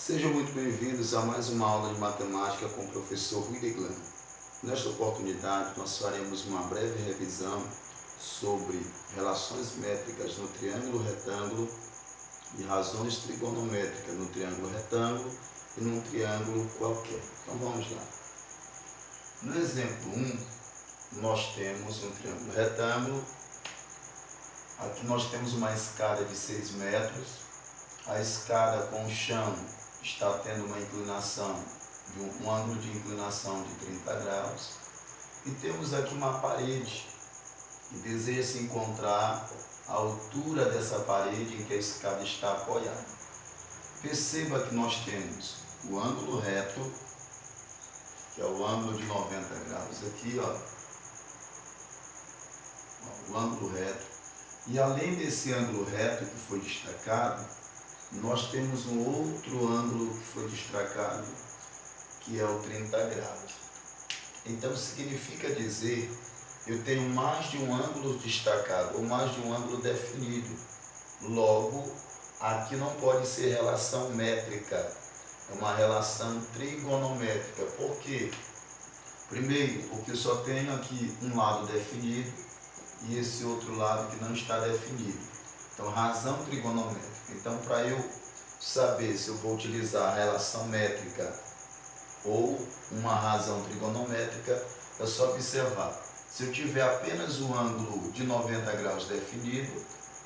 Sejam muito bem-vindos a mais uma aula de matemática com o professor Rui de Glan. Nesta oportunidade, nós faremos uma breve revisão sobre relações métricas no triângulo retângulo e razões trigonométricas no triângulo retângulo e num triângulo qualquer. Então vamos lá. No exemplo 1, nós temos um triângulo retângulo. Aqui nós temos uma escada de 6 metros. A escada com o chão está tendo uma inclinação, um ângulo de inclinação de 30 graus. E temos aqui uma parede e deseja-se encontrar a altura dessa parede em que a escada está apoiada. Perceba que nós temos o ângulo reto, que é o ângulo de 90 graus aqui, o ângulo reto. E além desse ângulo reto que foi destacado, nós temos um outro ângulo que foi destacado, que é o 30 graus. Então significa dizer, eu tenho mais de um ângulo destacado, ou mais de um ângulo definido. Logo, aqui não pode ser relação métrica, é uma relação trigonométrica. Por quê? Primeiro, porque eu só tenho aqui um lado definido e esse outro lado que não está definido. Então, razão trigonométrica. Então, para eu saber se eu vou utilizar a relação métrica ou uma razão trigonométrica, é só observar. Se eu tiver apenas o ângulo de 90 graus definido,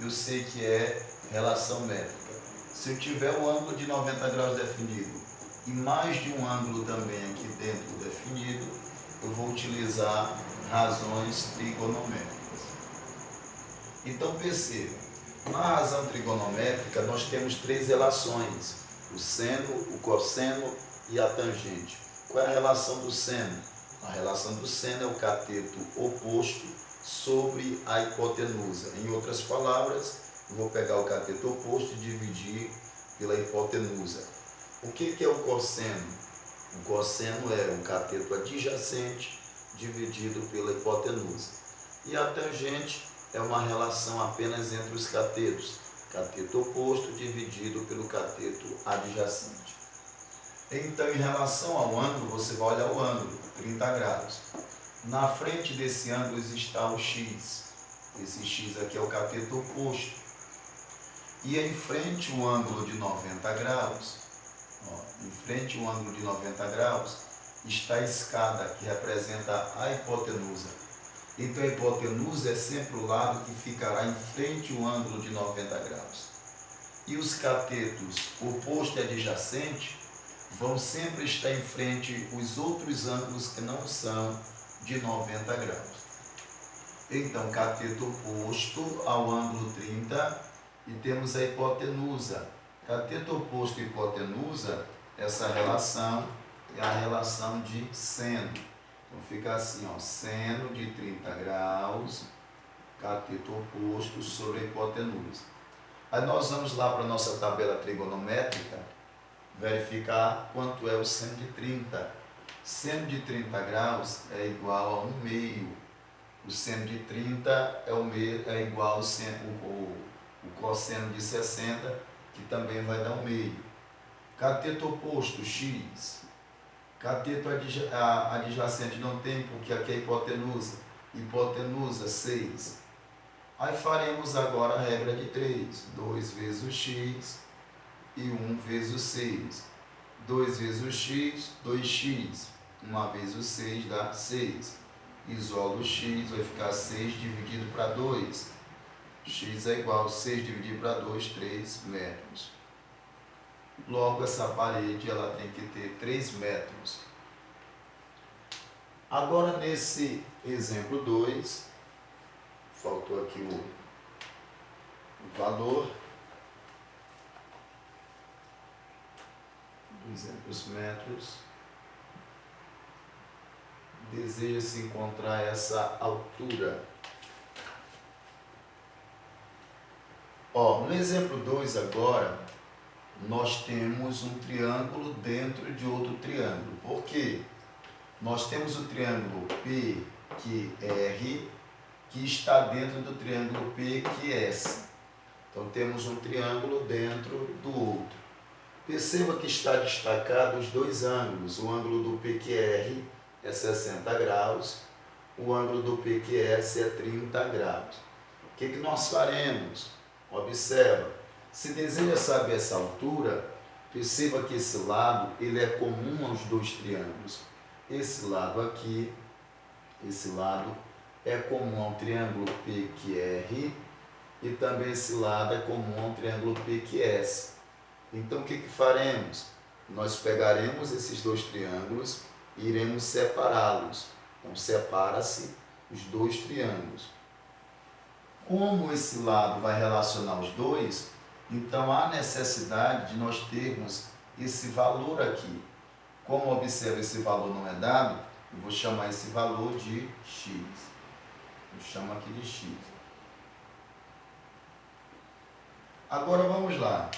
eu sei que é relação métrica. Se eu tiver o ângulo de 90 graus definido e mais de um ângulo também aqui dentro definido, eu vou utilizar razões trigonométricas. Então, perceba. Na razão trigonométrica, nós temos 3 relações: o seno, o cosseno e a tangente. Qual é a relação do seno? A relação do seno é o cateto oposto sobre a hipotenusa. Em outras palavras, eu vou pegar o cateto oposto e dividir pela hipotenusa. O que é o cosseno? O cosseno é um cateto adjacente dividido pela hipotenusa. E a tangente é uma relação apenas entre os catetos, cateto oposto dividido pelo cateto adjacente. Então, em relação ao ângulo, você vai olhar o ângulo, 30 graus. Na frente desse ângulo está o x. Esse x aqui é o cateto oposto. E em frente ao ângulo de 90 graus, em frente ao ângulo de 90 graus, está a escada, que representa a hipotenusa. Então, a hipotenusa é sempre o lado que ficará em frente ao ângulo de 90 graus. E os catetos oposto e adjacente vão sempre estar em frente os outros ângulos que não são de 90 graus. Então, cateto oposto ao ângulo 30 e temos a hipotenusa. Cateto oposto e hipotenusa, essa relação é a relação de seno. Então fica assim, seno de 30 graus, cateto oposto sobre a hipotenusa. Aí nós vamos lá para a nossa tabela trigonométrica, verificar quanto é o seno de 30. Seno de 30 graus é igual a 1 meio. O seno de 30 é igual ao o cosseno de 60, que também vai dar 1 meio. Cateto oposto, x. Cateto adjacente não tem, porque aqui é hipotenusa. Hipotenusa, 6. Aí faremos agora a regra de 3. 2 vezes o x e 1 vezes o 6. 2 vezes o x, 2x. 1 vezes o 6 dá 6. Isola o x, vai ficar 6 dividido para 2. X é igual a 6 dividido para 2, 3 metros. Logo, essa parede ela tem que ter 3 metros. Agora, nesse exemplo 2, faltou aqui o valor, 200 metros. Deseja-se encontrar essa altura. No exemplo 2 agora, nós temos um triângulo dentro de outro triângulo. Por quê? Nós temos o triângulo PQR, que está dentro do triângulo PQS. Então, temos um triângulo dentro do outro. Perceba que está destacado os dois ângulos. O ângulo do PQR é 60 graus, o ângulo do PQS é 30 graus. O que nós faremos? Observa, se deseja saber essa altura, perceba que esse lado ele é comum aos dois triângulos. Esse lado aqui, esse lado é comum ao triângulo PQR e também esse lado é comum ao triângulo PQS. Então o que faremos? Nós pegaremos esses dois triângulos e iremos separá-los. Então separa-se os dois triângulos. Como esse lado vai relacionar os dois, então há necessidade de nós termos esse valor aqui. Como observa, esse valor não é dado, eu vou chamar esse valor de x. Eu chamo aqui de x. Agora vamos lá.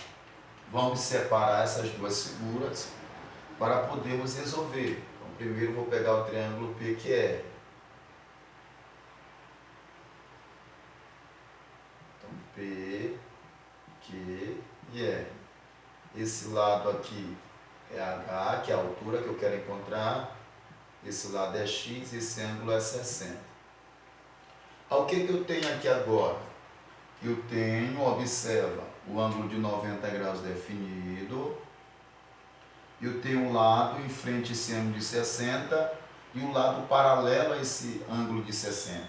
Vamos separar essas duas figuras para podermos resolver. Então, primeiro vou pegar o triângulo PQR. Então, P, Q e R. Esse lado aqui é H, que é a altura que eu quero encontrar. Esse lado é X e esse ângulo é 60. O que eu tenho aqui agora? Eu tenho, observa, o ângulo de 90 graus definido. Eu tenho um lado em frente a esse ângulo de 60 e o lado paralelo a esse ângulo de 60.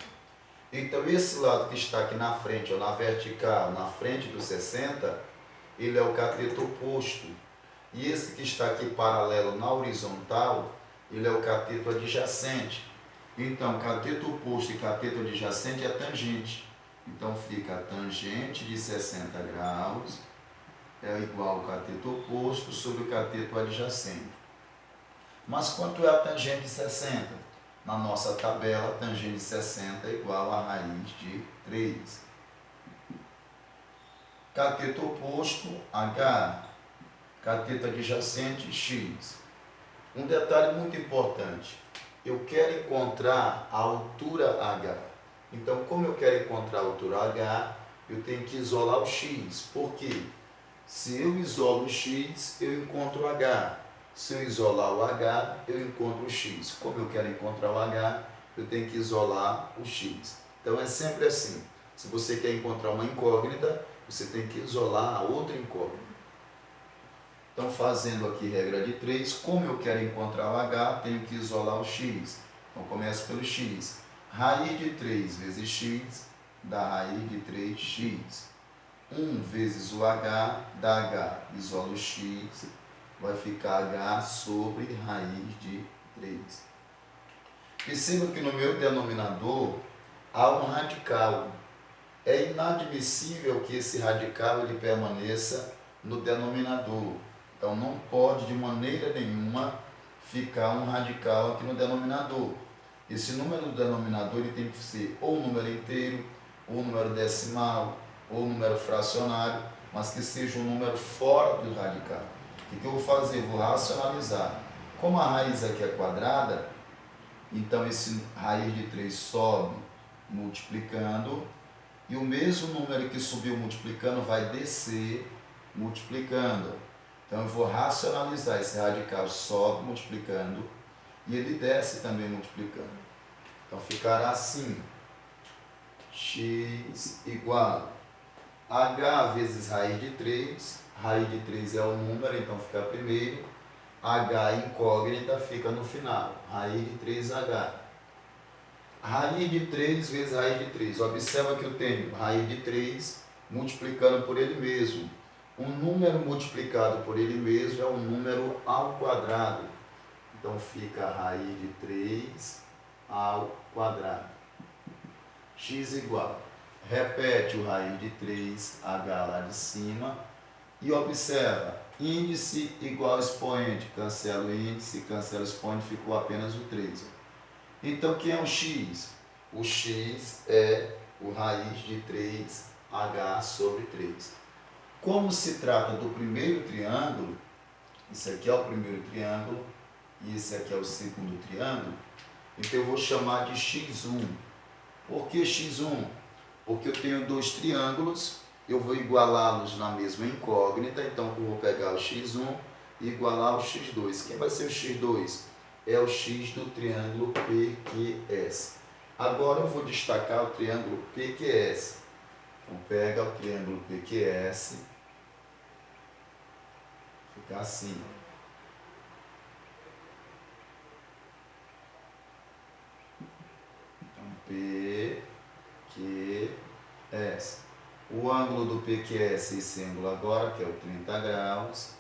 Então, esse lado que está aqui na frente, ou na vertical, na frente do 60, ele é o cateto oposto. E esse que está aqui paralelo na horizontal, ele é o cateto adjacente. Então, cateto oposto e cateto adjacente é tangente. Então, fica a tangente de 60 graus é igual ao cateto oposto sobre o cateto adjacente. Mas quanto é a tangente de 60? Na nossa tabela, a tangente de 60 é igual a raiz de 3. Cateto oposto, H. Cateto adjacente, X. Um detalhe muito importante. Eu quero encontrar a altura H. Então, como eu quero encontrar a altura H, eu tenho que isolar o X. Por quê? Se eu isolo o X, eu encontro o H. Se eu isolar o H, eu encontro o X. Como eu quero encontrar o H, eu tenho que isolar o X. Então, é sempre assim. Se você quer encontrar uma incógnita, você tem que isolar a outra incógnita. Então, fazendo aqui regra de 3, como eu quero encontrar o H, tenho que isolar o X. Então, começo pelo X. Raiz de 3 vezes X dá raiz de 3x. 1 vezes o H dá H. Isola o X, vai ficar H sobre raiz de 3. Perceba que no meu denominador há um radical. É inadmissível que esse radical ele permaneça no denominador. Então, não pode de maneira nenhuma ficar um radical aqui no denominador. Esse número do denominador ele tem que ser ou um número inteiro, ou um número decimal, ou um número fracionário, mas que seja um número fora do radical. O que eu vou fazer? Vou racionalizar. Como a raiz aqui é quadrada, então esse raiz de 3 sobe multiplicando, e o mesmo número que subiu multiplicando vai descer multiplicando. Então eu vou racionalizar, esse radical sobe multiplicando e ele desce também multiplicando. Então ficará assim, x igual a h vezes raiz de 3, raiz de 3 é o número, então fica primeiro, h incógnita fica no final, raiz de 3h. Raiz de 3 vezes raiz de 3, observa que eu tenho raiz de 3 multiplicando por ele mesmo. Um número multiplicado por ele mesmo é um número ao quadrado. Então fica a raiz de 3 ao quadrado. X igual. Repete o raiz de 3h lá de cima. E observa, índice igual expoente. Cancela o índice, cancela o expoente, ficou apenas o 3. Então quem é o x? O x é o raiz de 3h sobre 3. Como se trata do primeiro triângulo, esse aqui é o primeiro triângulo e esse aqui é o segundo triângulo, então eu vou chamar de x1. Por que x1? Porque eu tenho dois triângulos eu vou igualá-los na mesma incógnita, então eu vou pegar o x1 e igualar o x2. Quem vai ser o x2? É o x do triângulo PQS. Agora eu vou destacar o triângulo PQS. Então pega o triângulo PQS, fica assim. Então PQS. O ângulo do PQS, esse ângulo agora, que é o 30 graus.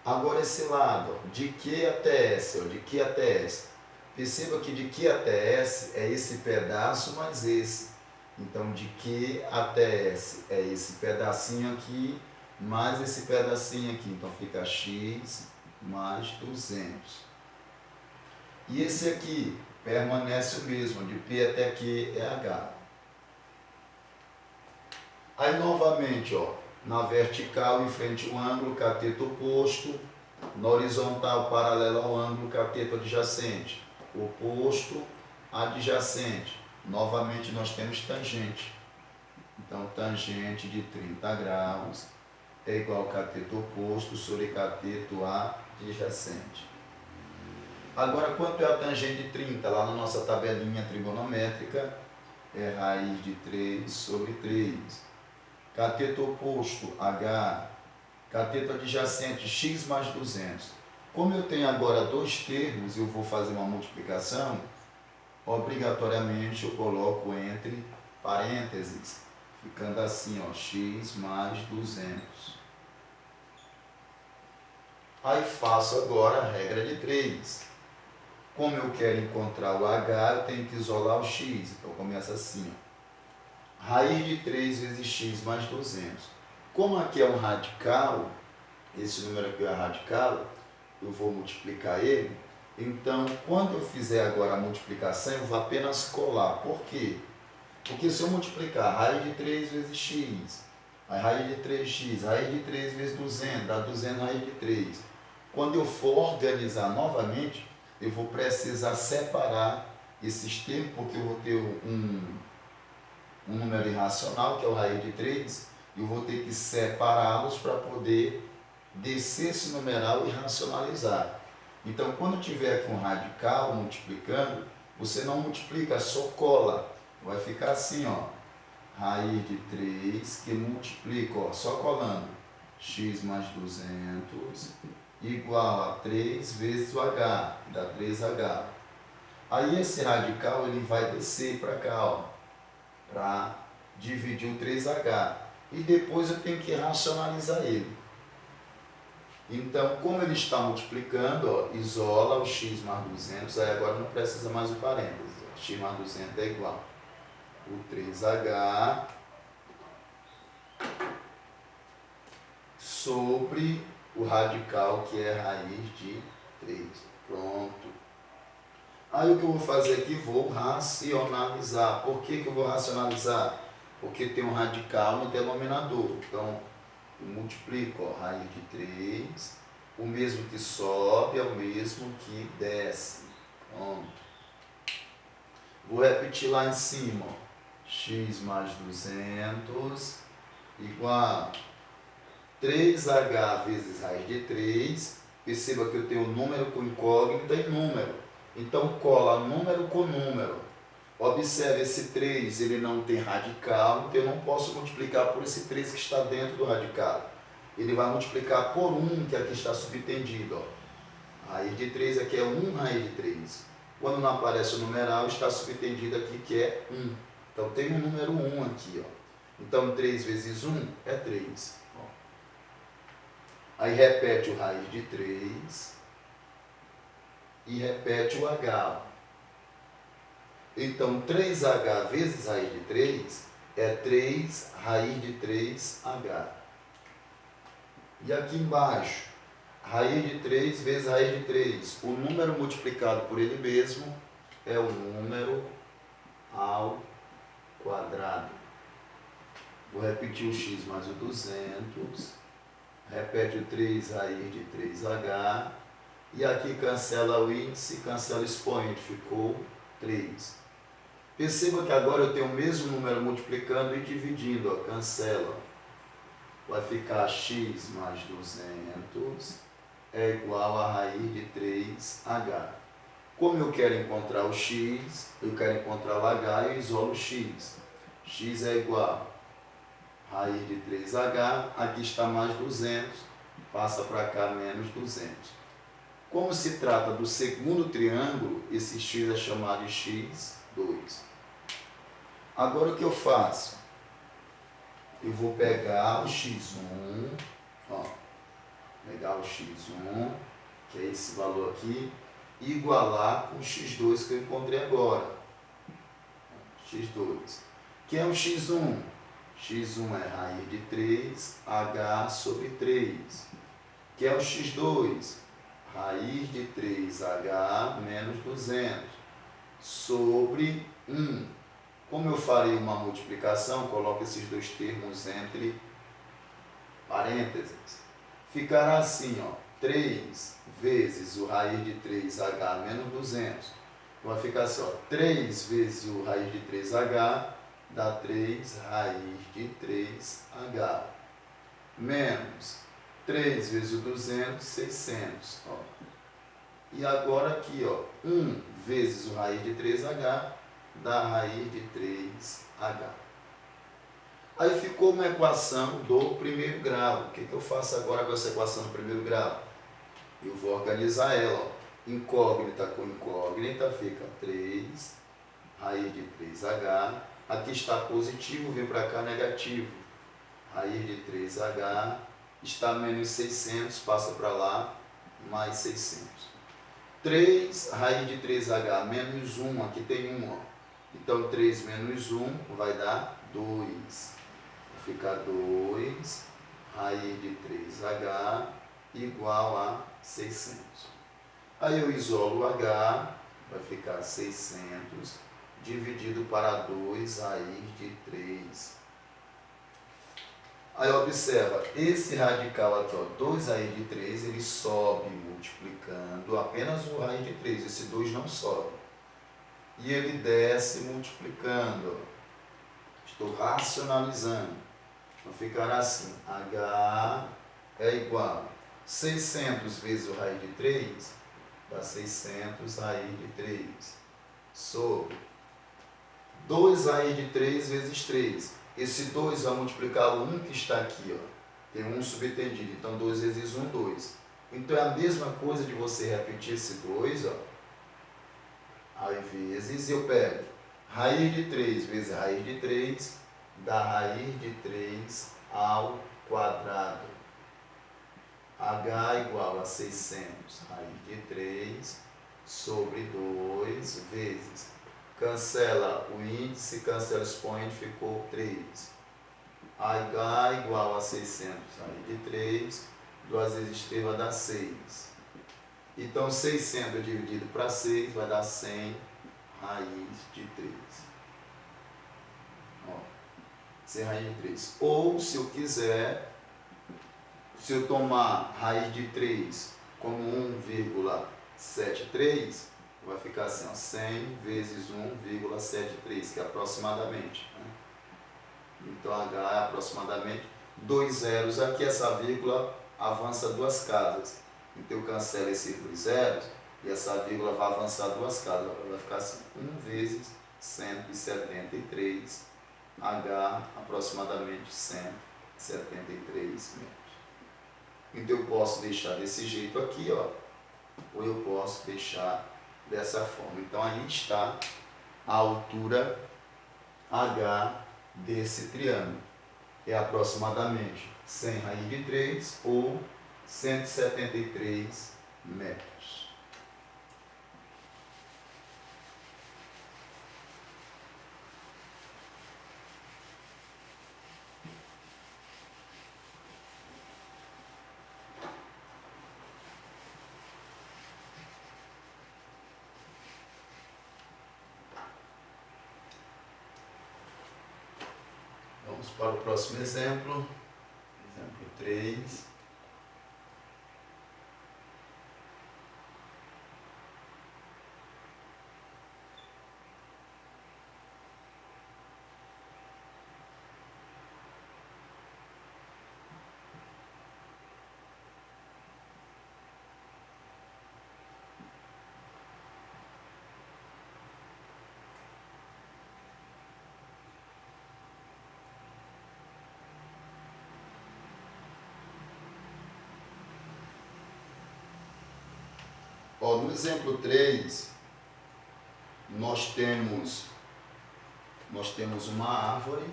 Agora esse lado, ó, de Q até S, ó, de Q até S. Perceba que de Q até S é esse pedaço mais esse. Então de Q até S é esse pedacinho aqui, mais esse pedacinho aqui. Então fica x mais 200. E esse aqui permanece o mesmo, de P até Q é H. Aí novamente, ó, na vertical, em frente ao ângulo, cateto oposto. Na horizontal, paralelo ao ângulo, cateto adjacente. Oposto, adjacente. Novamente, nós temos tangente. Então, tangente de 30 graus é igual ao cateto oposto sobre cateto adjacente. Agora, quanto é a tangente de 30? Lá na nossa tabelinha trigonométrica, é raiz de 3 sobre 3. Cateto oposto, H. Cateto adjacente, x mais 200. Como eu tenho agora dois termos, eu vou fazer uma multiplicação, obrigatoriamente eu coloco entre parênteses, ficando assim, ó, x mais 200. Aí faço agora a regra de 3. Como eu quero encontrar o H, eu tenho que isolar o x. Então começa assim, ó. Raiz de 3 vezes x mais 200. Como aqui é um radical, esse número aqui é radical, eu vou multiplicar ele. Então, quando eu fizer agora a multiplicação, eu vou apenas colar. Por quê? Porque se eu multiplicar raiz de 3 vezes x, a raiz de 3x, raiz de 3 vezes 200, dá 200 raiz de 3. Quando eu for organizar novamente, eu vou precisar separar esses termos, porque eu vou ter um número irracional, que é o raiz de 3, e eu vou ter que separá-los para poder descer esse numeral e racionalizar. Então, quando tiver aqui um radical multiplicando, você não multiplica, só cola. Vai ficar assim, ó, raiz de 3 que multiplica, ó, só colando, x mais 200 igual a 3 vezes o h, dá 3h. Aí esse radical ele vai descer para cá, ó, para dividir o 3h. E depois eu tenho que racionalizar ele. Então, como ele está multiplicando, ó, isola o x mais 200, aí agora não precisa mais o parênteses. Ó, x mais 200 é igual o 3h sobre o radical, que é raiz de 3. Pronto. Aí o que eu vou fazer aqui? Vou racionalizar. Por que eu vou racionalizar? Porque tem um radical no denominador. Então, eu multiplico, ó, raiz de 3. O mesmo que sobe é o mesmo que desce. Pronto. Vou repetir lá em cima, ó. X mais 200 igual a 3h vezes raiz de 3. Perceba que eu tenho número com incógnita e número. Então, cola número com número. Observe, esse 3 ele não tem radical, então eu não posso multiplicar por esse 3 que está dentro do radical. Ele vai multiplicar por 1, que aqui está subtendido. Ó. Raiz de 3 aqui é 1 raiz de 3. Quando não aparece o numeral, está subtendido aqui que é 1. Então, tem o número 1 aqui. Ó. Então, 3 vezes 1 é 3. Ó. Aí, repete o raiz de 3 e repete o h. Ó. Então, 3h vezes raiz de 3 é 3 raiz de 3h. E aqui embaixo, raiz de 3 vezes raiz de 3. O número multiplicado por ele mesmo é o número ao quadrado. Vou repetir o x mais o 200. Repete o 3 raiz de 3h. E aqui cancela o índice, cancela o expoente. Ficou 3. Perceba que agora eu tenho o mesmo número multiplicando e dividindo, ó, cancela. Vai ficar x mais 200 é igual a raiz de 3h. Como eu quero encontrar o x, eu quero encontrar o h, eu isolo o x. X é igual a raiz de 3h, aqui está mais 200, passa para cá menos 200. Como se trata do segundo triângulo, esse x é chamado de x2. Agora o que eu faço? Eu vou pegar o x1, ó, pegar o x1, que é esse valor aqui, e igualar com o x2 que eu encontrei agora. x2. Que é o x1? x1 é raiz de 3h sobre 3. Que é o x2? Raiz de 3h menos 200 sobre 1. Como eu farei uma multiplicação, coloco esses dois termos entre parênteses. Ficará assim, ó, 3 vezes o raiz de 3h menos 200. Vai ficar assim, ó, 3 vezes o raiz de 3h dá 3 raiz de 3h. Menos 3 vezes o 200, 600. Ó. E agora aqui, ó, 1 vezes o raiz de 3h dá raiz de 3h. Aí ficou uma equação do primeiro grau. O que eu faço agora com essa equação do primeiro grau? Eu vou organizar ela. Ó. Incógnita com incógnita fica 3 raiz de 3h. Aqui está positivo, vem para cá negativo. Raiz de 3h está menos 600, passa para lá, mais 600. 3 raiz de 3h menos 1, aqui tem 1. Ó. Então 3 menos 1 vai dar 2. Vai ficar 2 raiz de 3h igual a 600. Aí eu isolo o h, vai ficar 600 dividido para 2 raiz de 3. Aí observa, esse radical aqui, ó, 2 raiz de 3, ele sobe multiplicando apenas o raiz de 3, esse 2 não sobe. E ele desce multiplicando, ó. Estou racionalizando. Vai ficar assim, h é igual a 600 vezes o raiz de 3, dá 600 raiz de 3, sobre 2 raiz de 3 vezes 3. Esse 2 vai multiplicar o 1 que está aqui, ó. Tem 1 subtendido, então 2 vezes 1, 2. Então é a mesma coisa de você repetir esse 2, ó. Aí vezes eu pego raiz de 3 vezes raiz de 3, dá raiz de 3 ao quadrado. H igual a 600 raiz de 3 sobre 2 vezes. Cancela o índice, cancela o expoente, ficou 3. H igual a 600 raiz de 3, 2 vezes 3 vai dar 6. Então 600 dividido para 6 vai dar 100 raiz de 3. Ó, 100 raiz de 3. Ou, se eu quiser, se eu tomar raiz de 3 como 1,73, vai ficar assim, ó, 100 vezes 1,73, que é aproximadamente. Né? Então, H é aproximadamente 2 zeros. Aqui essa vírgula avança 2 casas. Então, eu cancelo esses 2 zeros e essa vírgula vai avançar 2 casas. Vai ficar assim, 1 vezes 173, H aproximadamente 173 metros. Então, eu posso deixar desse jeito aqui, ó, ou eu posso deixar dessa forma. Então, aí está a altura H desse triângulo. É aproximadamente 100 raiz de 3 ou 173 metros. Vamos para o próximo exemplo. Exemplo 3. Ó, no exemplo 3, nós temos uma árvore,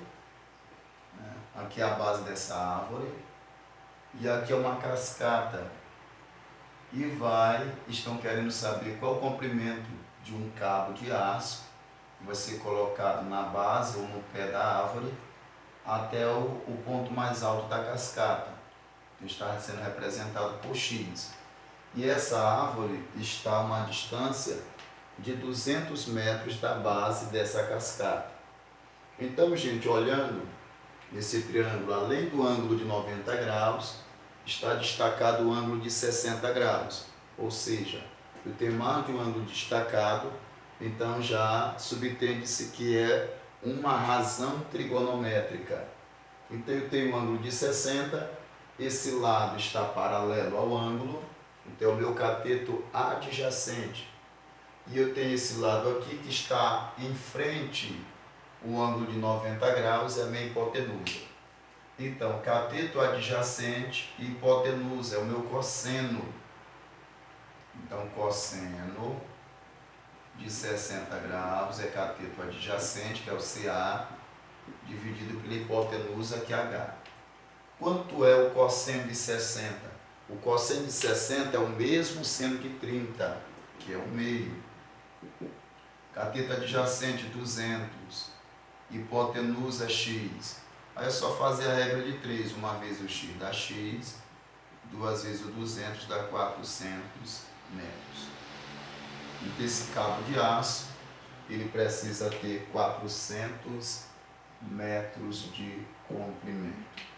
né? Aqui é a base dessa árvore, e aqui é uma cascata. E estão querendo saber qual o comprimento de um cabo de aço que vai ser colocado na base ou no pé da árvore até o ponto mais alto da cascata. Então, está sendo representado por X. E essa árvore está a uma distância de 200 metros da base dessa cascata. Então, gente, olhando esse triângulo, além do ângulo de 90 graus, está destacado o ângulo de 60 graus. Ou seja, eu tenho mais de um ângulo destacado, então já subtende-se que é uma razão trigonométrica. Então eu tenho um ângulo de 60, esse lado está paralelo ao ângulo, então é o meu cateto adjacente. E eu tenho esse lado aqui que está em frente o ângulo de 90 graus, é a minha hipotenusa. Então, cateto adjacente e hipotenusa é o meu cosseno. Então, cosseno de 60 graus é cateto adjacente, que é o CA, dividido pela hipotenusa, que é H. Quanto é o cosseno de 60? O cosseno de 60 é o mesmo seno de 30, que é o meio. Cateto adjacente 200, hipotenusa X. Aí é só fazer a regra de 3, uma vez o X dá X, duas vezes o 200 dá 400 metros. Então esse cabo de aço, ele precisa ter 400 metros de comprimento.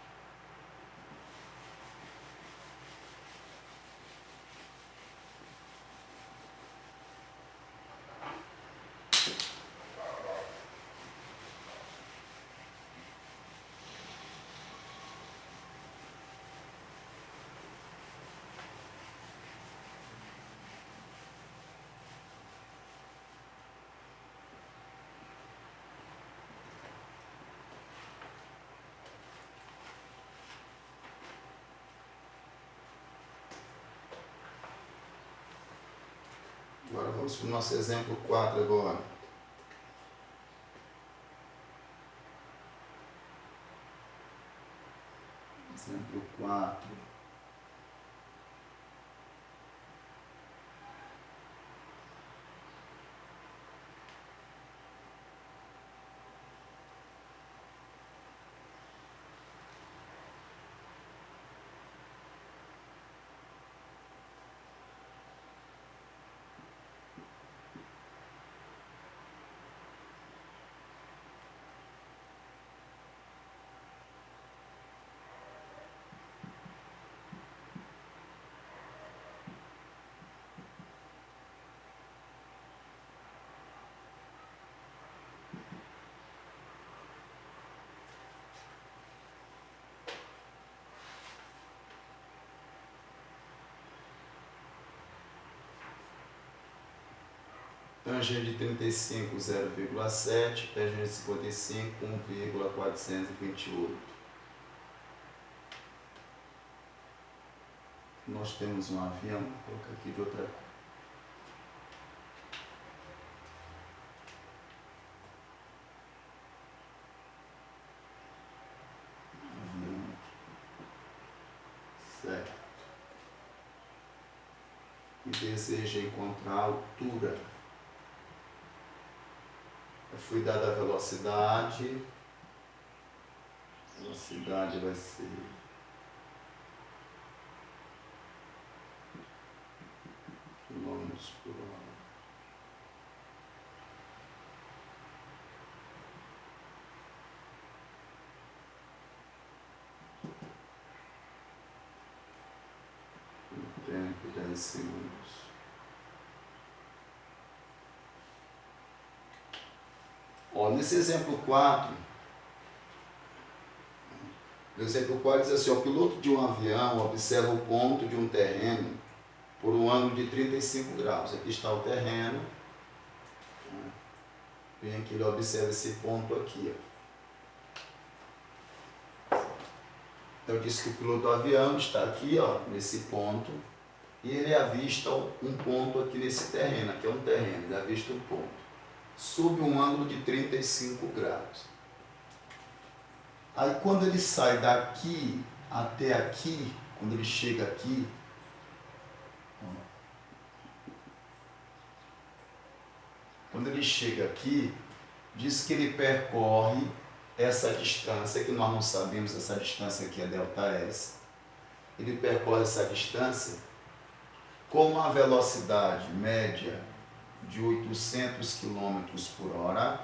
Agora vamos para o nosso exemplo 4 agora. Exemplo 4. Tangente de 35, 0,7, tangente de 55, 1,428. Nós temos um avião, vou colocar aqui de outra cor. Avião. Certo. E deseja encontrar a altura. Fui dada a velocidade. A velocidade vai ser quilômetros por hora. O tempo 10 segundos. Ó, nesse exemplo 4, no exemplo 4 diz assim, o piloto de um avião observa o ponto de um terreno por um ângulo de 35 graus. Aqui está o terreno. Vem aqui, ele observa esse ponto aqui. Ó. Então, diz que o piloto do avião está aqui, ó, nesse ponto, e ele avista um ponto aqui nesse terreno, aqui é um terreno, ele avista um ponto, sob um ângulo de 35 graus. Aí quando ele sai daqui até aqui, quando ele chega aqui, diz que ele percorre essa distância, que nós não sabemos, essa distância aqui é ΔS, ele percorre essa distância com uma velocidade média de 800 km por hora,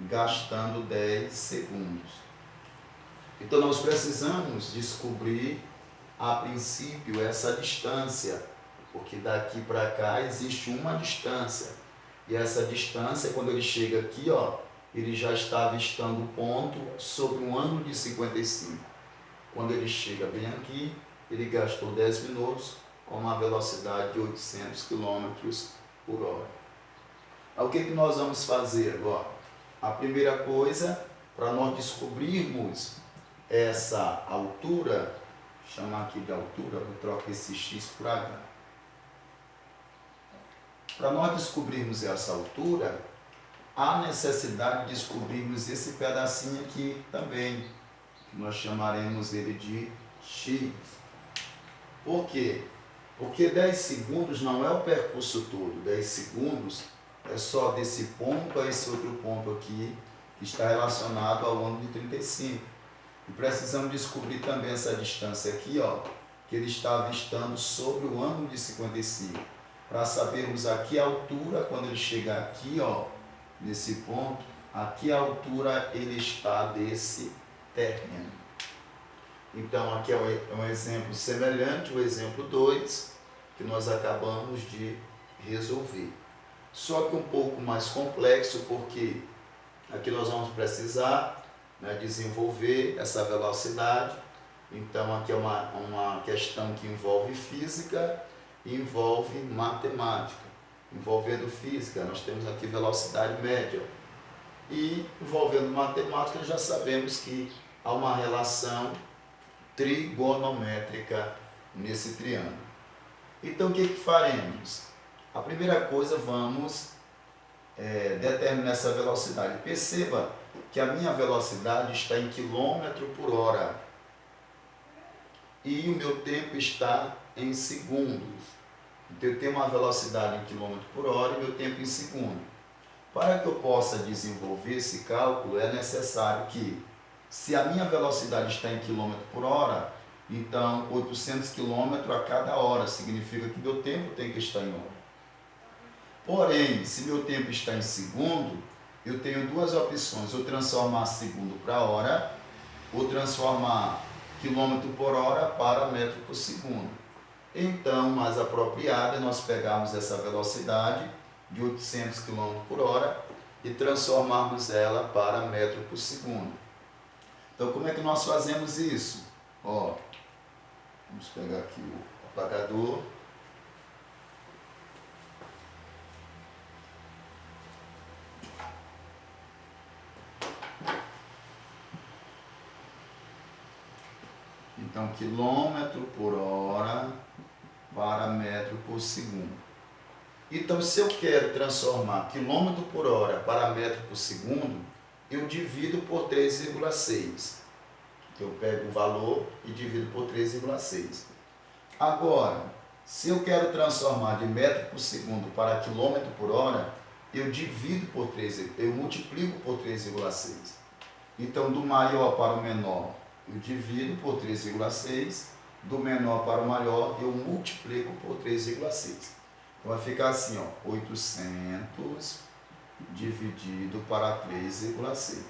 gastando 10 segundos. Então nós precisamos descobrir, a princípio, essa distância, porque daqui para cá existe uma distância, e essa distância, quando ele chega aqui, ó, ele já está avistando o ponto sobre um ângulo de 55. Quando ele chega bem aqui, ele gastou 10 minutos com uma velocidade de 800 km por hora. O que nós vamos fazer agora? A primeira coisa, para nós descobrirmos essa altura, vou chamar aqui de altura, vou trocar esse x por h. Para nós descobrirmos essa altura, há necessidade de descobrirmos esse pedacinho aqui também, que nós chamaremos ele de x. Por quê? Porque 10 segundos não é o percurso todo, 10 segundos é só desse ponto a esse outro ponto aqui, que está relacionado ao ângulo de 35. E precisamos descobrir também essa distância aqui, ó, que ele está avistando sobre o ângulo de 55. Para sabermos aqui a altura, quando ele chegar aqui, ó, nesse ponto, aqui a altura ele está desse terreno. Então aqui é um exemplo semelhante, o exemplo 2, que nós acabamos de resolver. Só que um pouco mais complexo, porque aqui nós vamos precisar, né, desenvolver essa velocidade. Então aqui é uma questão que envolve física e envolve matemática. Envolvendo física, nós temos aqui velocidade média. E envolvendo matemática, já sabemos que há uma relação trigonométrica nesse triângulo. Então o que faremos? A primeira coisa, vamos determinar essa velocidade. Perceba que a minha velocidade está em quilômetro por hora e o meu tempo está em segundos. Então eu tenho uma velocidade em quilômetro por hora e meu tempo em segundo. Para que eu possa desenvolver esse cálculo, é necessário que, se a minha velocidade está em quilômetro por hora, então 800 km a cada hora, significa que meu tempo tem que estar em hora. Porém, se meu tempo está em segundo, eu tenho duas opções: ou transformar segundo para hora, ou transformar quilômetro por hora para metro por segundo. Então, mais apropriado é nós pegarmos essa velocidade de 800 km por hora e transformarmos ela para metro por segundo. Então, como é que nós fazemos isso? Ó, vamos pegar aqui o apagador. Então, quilômetro por hora para metro por segundo. Então, se eu quero transformar quilômetro por hora para metro por segundo, eu divido por 3,6. Eu pego o valor e divido por 3,6. Agora, se eu quero transformar de metro por segundo para quilômetro por hora, eu divido por 3, eu multiplico por 3,6. Então, do maior para o menor, eu divido por 3,6. Do menor para o maior, eu multiplico por 3,6. Então, vai ficar assim, ó, 800 dividido para 3,6.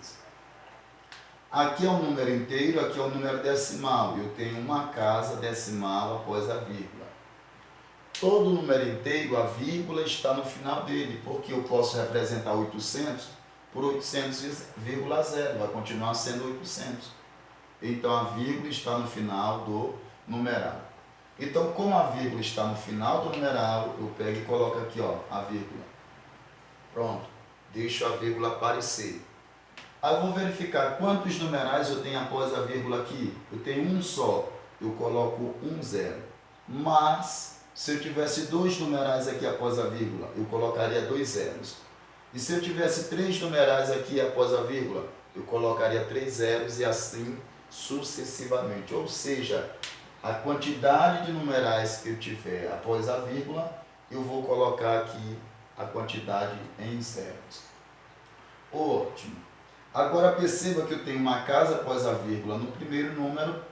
Aqui é um número inteiro, aqui é um número decimal. Eu tenho uma casa decimal após a vírgula. Todo número inteiro, a vírgula está no final dele, porque eu posso representar 800 por 800,0, vai continuar sendo 800. Então, a vírgula está no final do numeral. Então, como a vírgula está no final do numeral, eu pego e coloco aqui, ó, a vírgula. Pronto, deixo a vírgula aparecer. Aí eu vou verificar quantos numerais eu tenho após a vírgula aqui. Eu tenho um só, eu coloco 1, 0. Mas, Se eu tivesse 2 numerais aqui após a vírgula, eu colocaria 2 zeros. E se eu tivesse 3 numerais aqui após a vírgula, eu colocaria 3 zeros e assim sucessivamente. Ou seja, a quantidade de numerais que eu tiver após a vírgula, eu vou colocar aqui a quantidade em zeros. Ótimo. Agora perceba que eu tenho uma casa após a vírgula no primeiro número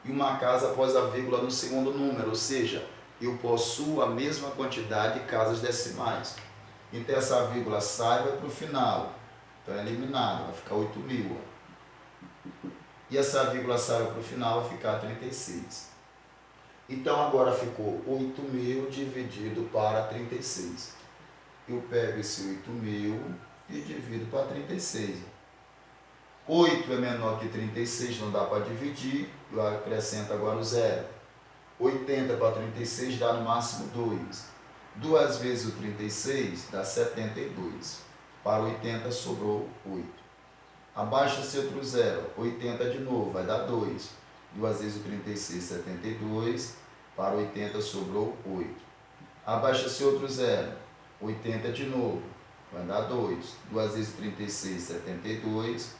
e uma casa após a vírgula no segundo número, ou seja, eu possuo a mesma quantidade de casas decimais. Então essa vírgula sai e vai para o final. Então é eliminado, vai ficar 8.000. E essa vírgula sai para o final, vai ficar 36. Então agora ficou 8.000 dividido para 36. Eu pego esse 8.000 e divido para 36. 8 é menor que 36, não dá para dividir, eu acrescento agora o zero. 80 para 36 dá no máximo 2. 2 vezes o 36 dá 72. Para 80 sobrou 8. Abaixa-se outro zero. 80 de novo, vai dar 2. 2 vezes o 36, 72. Para 80 sobrou 8. Abaixa-se outro zero. 80 de novo, vai dar 2. 2 vezes 36, 72.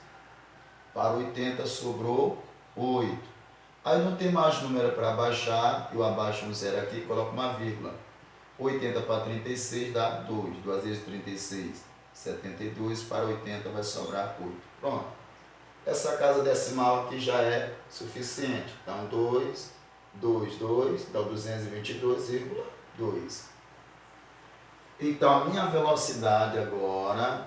Para 80 sobrou 8. Aí não tem mais número para abaixar, eu abaixo um zero aqui e coloco uma vírgula. 80 para 36 dá 2. 2 vezes 36, 72. Para 80 vai sobrar 8. Pronto. Essa casa decimal aqui já é suficiente. Então 2, 2, 2, dá 222,2. Então a minha velocidade agora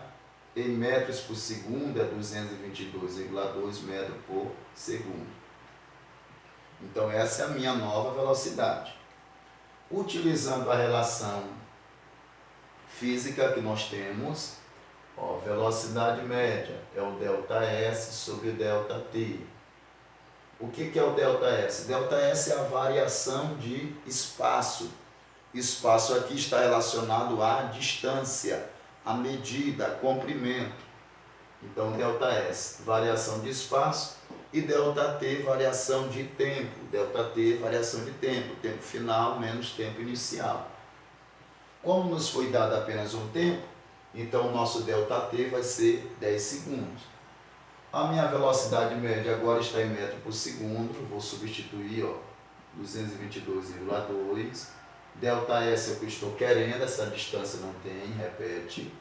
em metros por segundo é 222,2 metros por segundo. Então essa é a minha nova velocidade. Utilizando a relação física que nós temos, velocidade média é o ΔS sobre o ΔT. O que é o ΔS? ΔS é a variação de espaço. Espaço aqui está relacionado à distância, à medida, a comprimento. Então, ΔS, variação de espaço, e ΔT, variação de tempo. ΔT, variação de tempo, tempo final menos tempo inicial. Como nos foi dado apenas um tempo, então o nosso ΔT vai ser 10 segundos. A minha velocidade média agora está em metro por segundo, vou substituir 222,2. ΔS é o que eu estou querendo, essa distância não tem, repete.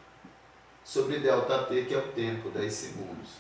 Sobre ΔT, que é o tempo, 10 segundos.